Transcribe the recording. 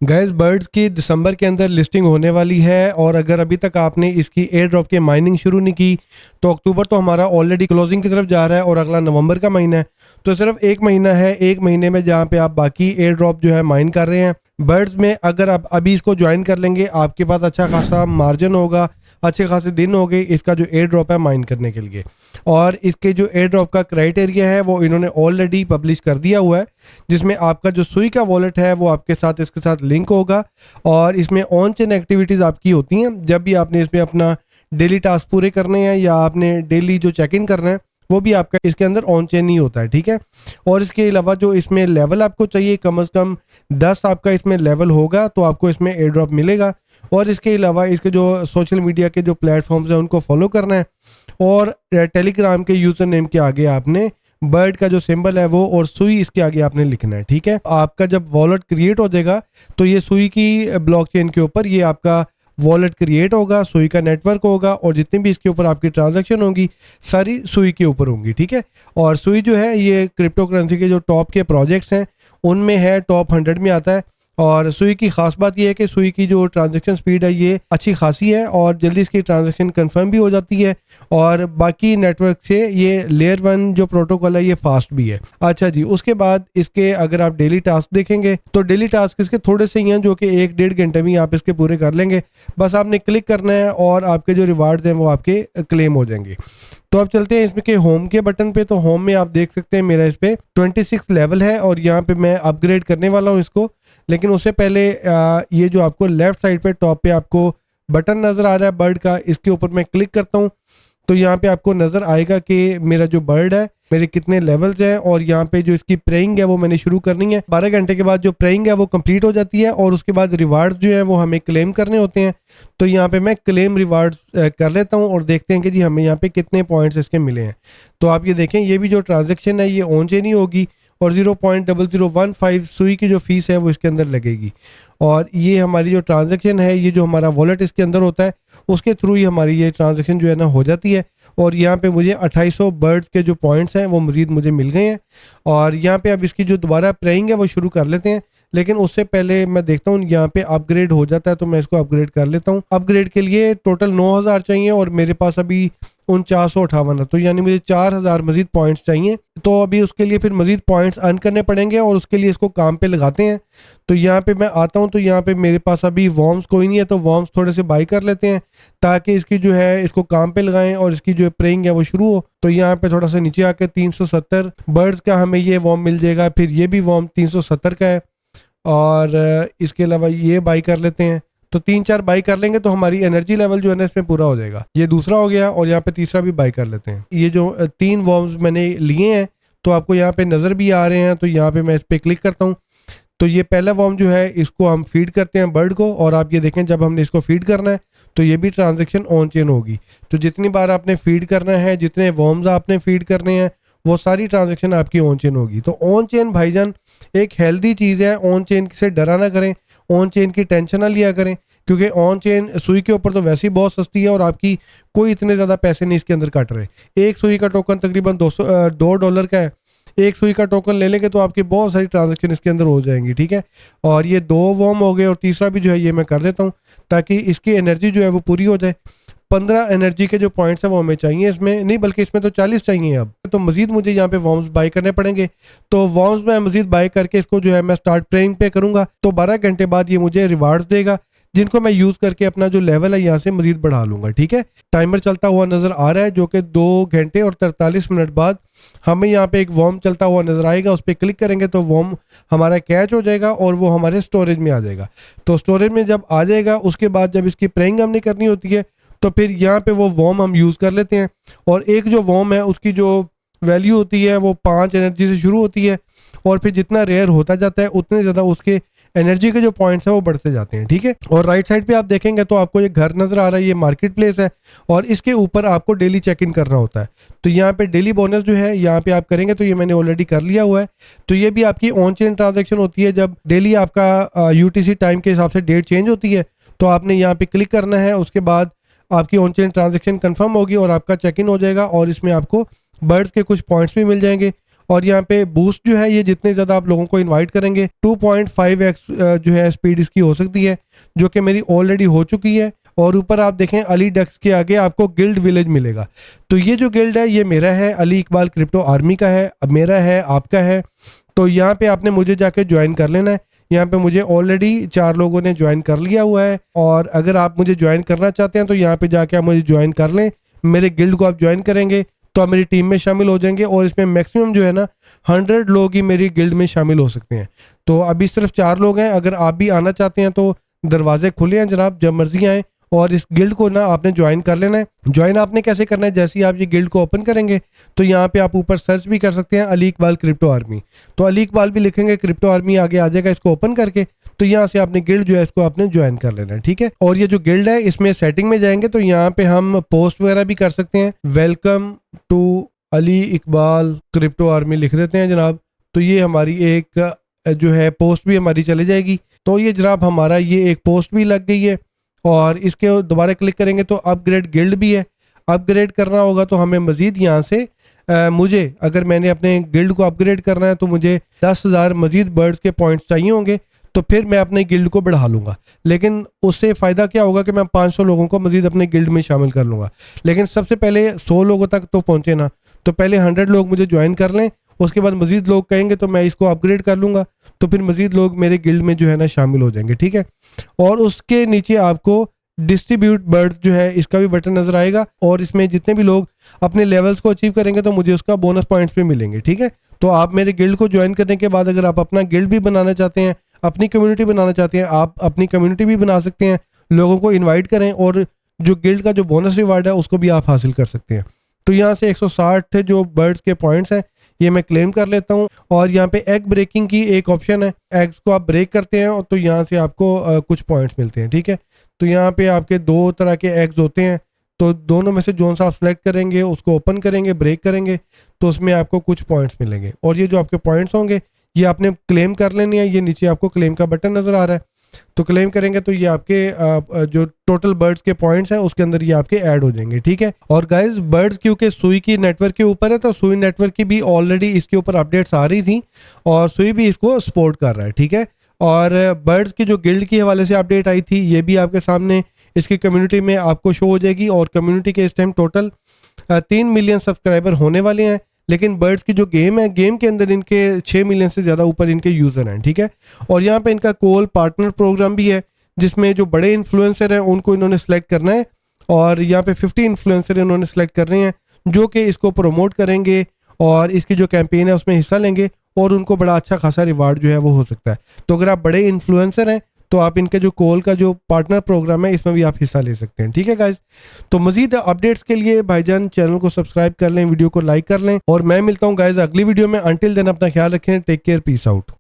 Gas birds की दिसंबर के अंदर लिस्टिंग होने वाली है और अगर अभी तक आपने इसकी एयर ड्रॉप की माइनिंग शुरू नहीं की तो अक्टूबर तो हमारा ऑलरेडी क्लोजिंग की तरफ जा रहा है और अगला नवंबर का महीना है। तो सिर्फ एक महीना है, एक महीने में जहाँ पे आप बाकी एयर ड्रॉप जो है माइन कर रहे हैं बर्ड्स में, अगर आप अभी इसको ज्वाइन कर लेंगे आपके पास अच्छा खासा मार्जिन होगा, अच्छे खासे दिन हो गए इसका जो एयर ड्रॉप है माइन करने के लिए। और इसके जो एयर ड्रॉप का क्राइटेरिया है वो इन्होंने ऑलरेडी पब्लिश कर दिया हुआ है, जिसमें आपका जो सुई का वॉलेट है वो आपके साथ इसके साथ लिंक होगा और इसमें ऑन चेन एक्टिविटीज़ आपकी होती हैं। जब भी आपने इसमें अपना डेली टास्क पूरे करने हैं या आपने डेली जो चेक इन करना है वो भी आपका इसके अंदर ऑन चेन ही होता है, ठीक है। और इसके अलावा जो इसमें लेवल आपको चाहिए कम से कम 10 आपका इसमें लेवल होगा तो आपको इसमें एयर ड्रॉप मिलेगा। और इसके अलावा इसके जो सोशल मीडिया के जो प्लेटफॉर्म्स हैं उनको फॉलो करना है और टेलीग्राम के यूज़र नेम के आगे आपने बर्ड का जो सिंबल है वो और सुई इसके आगे आपने लिखना है, ठीक है। आपका जब वॉलेट क्रिएट हो जाएगा तो ये सुई की ब्लॉकचेन के ऊपर ये आपका वॉलेट क्रिएट होगा, सुई का नेटवर्क होगा और जितनी भी इसके ऊपर आपकी ट्रांजैक्शन होंगी सारी सुई के ऊपर होंगी, ठीक है। और सुई जो है ये क्रिप्टो करेंसी के जो टॉप के प्रोजेक्ट्स हैं उनमें है, टॉप 100 में आता है। और सुई की खास बात यह है कि सुई की जो ट्रांजैक्शन स्पीड है ये अच्छी खासी है और जल्दी इसकी ट्रांजैक्शन कंफर्म भी हो जाती है और बाकी नेटवर्क से ये लेयर 1 जो प्रोटोकॉल है ये फास्ट भी है। अच्छा जी, उसके बाद इसके अगर आप डेली टास्क देखेंगे तो डेली टास्क इसके थोड़े से ही हैं जो कि 1-1.5 घंटे में आप इसके पूरे कर लेंगे। बस आपने क्लिक करना है और आपके जो रिवार्ड्स हैं वो आपके क्लेम हो जाएंगे। तो अब चलते हैं इसमें के होम के बटन पे। तो होम में आप देख सकते हैं मेरा इस पे 26 लेवल है और यहाँ पे मैं अपग्रेड करने वाला हूँ इसको। लेकिन उससे पहले ये जो आपको लेफ्ट साइड पे टॉप पे आपको बटन नज़र आ रहा है बर्ड का, इसके ऊपर मैं क्लिक करता हूँ तो यहाँ पे आपको नज़र आएगा कि मेरा जो बर्ड है मेरे कितने लेवल्स हैं और यहाँ पे जो इसकी प्रेइंग है वो मैंने शुरू करनी है। 12 घंटे के बाद जो प्रेइंग है वो कंप्लीट हो जाती है और उसके बाद रिवार्ड्स जो हैं वो हमें क्लेम करने होते हैं। तो यहाँ पे मैं क्लेम रिवार्ड्स कर लेता हूँ और देखते हैं कि जी हमें यहाँ पे कितने पॉइंट्स इसके मिले हैं। तो आप ये देखें ये भी जो ट्रांजेक्शन है ये ऑन चेन ही होगी और 0.0015 सुई की जो फीस है वो इसके अंदर लगेगी। और ये हमारी जो ट्रांजैक्शन है, ये जो हमारा वॉलेट इसके अंदर होता है उसके थ्रू ही हमारी ये ट्रांजैक्शन जो है ना हो जाती है। और यहाँ पे मुझे 2800 बर्ड्स के जो पॉइंट्स हैं वो मज़ीद मुझे मिल गए हैं। और यहाँ पे अब इसकी जो दोबारा प्रेइंग है वो शुरू कर लेते हैं, लेकिन उससे पहले मैं देखता हूँ यहाँ पे अपग्रेड हो जाता है तो मैं इसको अपग्रेड कर लेता हूँ। अपग्रेड के लिए टोटल 9000 चाहिए और मेरे पास अभी 4958 है, तो यानी मुझे 4000 मजीद पॉइंट्स चाहिए। तो अभी उसके लिए फिर मजीद पॉइंट्स अर्न करने पड़ेंगे और उसके लिए इसको काम पे लगाते हैं। तो यहाँ पे मैं आता हूँ तो यहाँ पे मेरे पास अभी वॉर्म्स कोई नहीं है तो वॉर्म्स थोड़े से बाई कर लेते हैं ताकि इसकी जो है इसको काम पे लगाएं और इसकी जो प्रेइंग है वो शुरू हो। तो यहाँ पे थोड़ा सा नीचे आके 370 बर्ड्स का हमें ये वॉर्म मिल जाएगा, फिर ये भी वॉर्म 370 का है और इसके अलावा ये बाई कर लेते हैं। तो 3-4 बाई कर लेंगे तो हमारी एनर्जी लेवल जो है ना इसमें पूरा हो जाएगा। ये दूसरा हो गया और यहाँ पे तीसरा भी बाई कर लेते हैं। ये जो 3 वॉर्म्स मैंने लिए हैं तो आपको यहाँ पे नज़र भी आ रहे हैं, तो यहाँ पे मैं इस पर क्लिक करता हूँ। तो ये पहला वॉर्म जो है इसको हम फीड करते हैं बर्ड को और आप ये देखें जब हमने इसको फीड करना है तो ये भी ट्रांजेक्शन ऑन चेन होगी। तो जितनी बार आपने फीड करना है, जितने वॉर्म्स आपने फीड करने हैं वो सारी ट्रांजेक्शन आपकी ऑन चेन होगी। तो ऑन चेन भाईजान एक हेल्दी चीज़ है, ऑन चेन से डरा ना करें, ऑन चेन की टेंशन ना लिया करें क्योंकि ऑन चेन सुई के ऊपर तो वैसे ही बहुत सस्ती है और आपकी कोई इतने ज़्यादा पैसे नहीं इसके अंदर कट रहे। एक सुई का टोकन तकरीबन $2 का है। एक सुई का टोकन ले लेंगे तो आपकी बहुत सारी ट्रांजेक्शन इसके अंदर हो जाएंगी, ठीक है। और ये 2 वॉर्म हो गए और तीसरा भी जो है ये मैं कर देता हूँ ताकि इसकी एनर्जी जो है वो पूरी हो जाए। 15 एनर्जी के जो पॉइंट्स हैं वो हमें चाहिए, इसमें नहीं बल्कि इसमें तो 40 चाहिए। अब तो मजीद मुझे यहाँ पे वॉर्म्स बाई करने पड़ेंगे। तो वॉर्म्स मैं मजीद बाई करके इसको जो है मैं स्टार्ट प्रेइंग पे करूँगा तो 12 घंटे बाद ये मुझे रिवार्ड्स देगा जिनको मैं यूज़ करके अपना जो लेवल है यहाँ से मजीद बढ़ा लूँगा, ठीक है। टाइमर चलता हुआ नज़र आ रहा है जो कि 2 घंटे और 43 मिनट बाद हमें यहाँ पे एक वॉर्म चलता हुआ नज़र आएगा। उस पर क्लिक करेंगे तो वॉर्म हमारा कैच हो जाएगा और वो हमारे स्टोरेज में आ जाएगा। तो स्टोरेज में जब आ जाएगा उसके बाद जब इसकी प्रेइंग हमने करनी होती है तो फिर यहाँ पे वो वॉर्म हम यूज़ कर लेते हैं। और एक जो वॉर्म है उसकी जो वैल्यू होती है वो 5 एनर्जी से शुरू होती है और फिर जितना रेयर होता जाता है उतने ज़्यादा उसके एनर्जी के जो पॉइंट्स हैं वो बढ़ते जाते हैं, ठीक है। और राइट साइड पे आप देखेंगे तो आपको ये घर नज़र आ रहा है, ये मार्केट प्लेस है और इसके ऊपर आपको डेली चेक इन करना होता है। तो यहाँ पे डेली बोनस जो है यहाँ पे आप करेंगे तो ये मैंने ऑलरेडी कर लिया हुआ है। तो ये भी आपकी ऑन चेन ट्रांजेक्शन होती है। जब डेली आपका UTC टाइम के हिसाब से डेट चेंज होती है तो आपने यहाँ पे क्लिक करना है, उसके बाद आपकी ऑन चेन ट्रांजेक्शन कन्फर्म होगी और आपका चेक इन हो जाएगा और इसमें आपको बर्ड्स के कुछ पॉइंट्स भी मिल जाएंगे और यहाँ पे बूस्ट जो है ये जितने ज़्यादा आप लोगों को इनवाइट करेंगे 2.5x जो है स्पीड इसकी हो सकती है, जो कि मेरी ऑलरेडी हो चुकी है। और ऊपर आप देखें अली डक्स के आगे आपको गिल्ड विलेज मिलेगा। तो ये जो गिल्ड है ये मेरा है, अली इकबाल क्रिप्टो आर्मी का है, मेरा है, आपका है। तो यहाँ पे आपने मुझे जाके ज्वाइन कर लेना है। यहाँ पे मुझे ऑलरेडी 4 लोगों ने ज्वाइन कर लिया हुआ है, और अगर आप मुझे ज्वाइन करना चाहते हैं तो यहाँ पे जाके आप मुझे ज्वाइन कर लें। मेरे गिल्ड को आप ज्वाइन करेंगे तो आप मेरी टीम में शामिल हो जाएंगे, और इसमें मैक्सिमम जो है ना 100 लोग ही मेरी गिल्ड में शामिल हो सकते हैं। तो अभी सिर्फ 4 लोग हैं, अगर आप भी आना चाहते हैं तो दरवाजे खुले हैं जनाब, जब मर्जी आएँ। और इस गिल्ड को ना आपने ज्वाइन कर लेना है। ज्वाइन आपने कैसे करना है, जैसे ही आप ये गिल्ड को ओपन करेंगे तो यहाँ पे आप ऊपर सर्च भी कर सकते हैं अली इकबाल क्रिप्टो आर्मी। तो अली इकबाल भी लिखेंगे, क्रिप्टो आर्मी आगे आ जाएगा। इसको ओपन करके तो यहाँ से आपने गिल्ड जो है इसको आपने ज्वाइन कर लेना है, ठीक है। और ये जो गिल्ड है इसमें सेटिंग में जाएंगे तो यहाँ पे हम पोस्ट वगैरह भी कर सकते हैं। Welcome to Ali Iqbal crypto army लिख देते हैं जनाब। तो ये हमारी एक जो है पोस्ट भी हमारी चली जाएगी। तो ये जनाब हमारा ये एक पोस्ट भी लग गई है, और इसके दोबारा क्लिक करेंगे तो अपग्रेड गिल्ड भी है। अपग्रेड करना होगा तो हमें मज़ीद यहाँ से मुझे अगर मैंने अपने गिल्ड को अपग्रेड करना है तो मुझे 10,000 मज़ीद बर्ड्स के पॉइंट्स चाहिए होंगे, तो फिर मैं अपने गिल्ड को बढ़ा लूँगा। लेकिन उससे फ़ायदा क्या होगा कि मैं 500 लोगों को मज़ीद अपने गिल्ड में शामिल कर लूँगा। लेकिन सबसे पहले 100 लोगों तक तो पहुँचे ना, तो पहले 100 लोग मुझे ज्वाइन कर लें, उसके बाद मज़ीद लोग कहेंगे तो मैं इसको अपग्रेड कर लूँगा, तो फिर मज़ीद लोग मेरे गिल्ड में जो है ना शामिल हो जाएंगे, ठीक है। और उसके नीचे आपको डिस्ट्रीब्यूट बर्ड्स जो है इसका भी बटन नजर आएगा, और इसमें जितने भी लोग अपने लेवल्स को अचीव करेंगे तो मुझे उसका बोनस पॉइंट्स भी मिलेंगे, ठीक है। तो आप मेरे गिल्ड को ज्वाइन करने के बाद अगर आप अपना गिल्ड भी बनाना चाहते हैं, अपनी कम्युनिटी बनाना चाहते हैं, आप अपनी कम्युनिटी भी बना सकते हैं, लोगों को इन्वाइट करें, और जो गिल्ड का जो बोनस रिवार्ड है उसको भी आप हासिल कर सकते हैं। तो यहाँ से 160 जो बर्ड्स के पॉइंट्स हैं ये मैं क्लेम कर लेता हूँ। और यहाँ पे एग ब्रेकिंग की एक ऑप्शन है, एग्स को आप ब्रेक करते हैं तो यहाँ से आपको कुछ पॉइंट्स मिलते हैं, ठीक है। तो यहाँ पे आपके 2 तरह के एग्स होते हैं, तो दोनों में से जो सा आप सेलेक्ट करेंगे उसको ओपन करेंगे, ब्रेक करेंगे, तो उसमें आपको कुछ पॉइंट्स मिलेंगे। और ये जो आपके पॉइंट्स होंगे ये आपने क्लेम कर लेने हैं। ये नीचे आपको क्लेम का बटन नजर आ रहा है, तो क्लेम करेंगे तो ये आपके जो टोटल बर्ड्स के पॉइंट्स हैं उसके अंदर ये आपके ऐड हो जाएंगे, ठीक है। और गाइस बर्ड्स क्योंकि सुई की नेटवर्क के ऊपर है, तो सुई नेटवर्क की भी ऑलरेडी इसके ऊपर अपडेट्स आ रही थी, और सुई भी इसको सपोर्ट कर रहा है, ठीक है। और बर्ड्स की जो गिल्ड के हवाले से अपडेट आई थी ये भी आपके सामने इसकी कम्युनिटी में आपको शो हो जाएगी। और कम्युनिटी के इस टाइम टोटल 3 मिलियन सब्सक्राइबर होने वाले हैं, लेकिन बर्ड्स की जो गेम है, गेम के अंदर इनके 6 मिलियन से ज़्यादा ऊपर इनके यूज़र हैं, ठीक है। और यहाँ पे इनका कोल पार्टनर प्रोग्राम भी है, जिसमें जो बड़े इन्फ्लुएंसर हैं उनको इन्होंने सेलेक्ट करना है, और यहाँ पे 50 इन्फ्लुएंसर इन्होंने सेलेक्ट करने हैं जो कि इसको प्रमोट करेंगे और इसकी जो कैंपेन है उसमें हिस्सा लेंगे, और उनको बड़ा अच्छा खासा रिवार्ड जो है वो हो सकता है। तो अगर आप बड़े इन्फ्लुएंसर हैं तो आप इनके जो कोल का जो पार्टनर प्रोग्राम है इसमें भी आप हिस्सा ले सकते हैं, ठीक है गाइज। तो मजीद अपडेट्स के लिए भाईजान चैनल को सब्सक्राइब कर लें, वीडियो को लाइक कर लें, और मैं मिलता हूँ गाइज अगली वीडियो में। अंटिल देन अपना ख्याल रखें, टेक केयर, पीस आउट।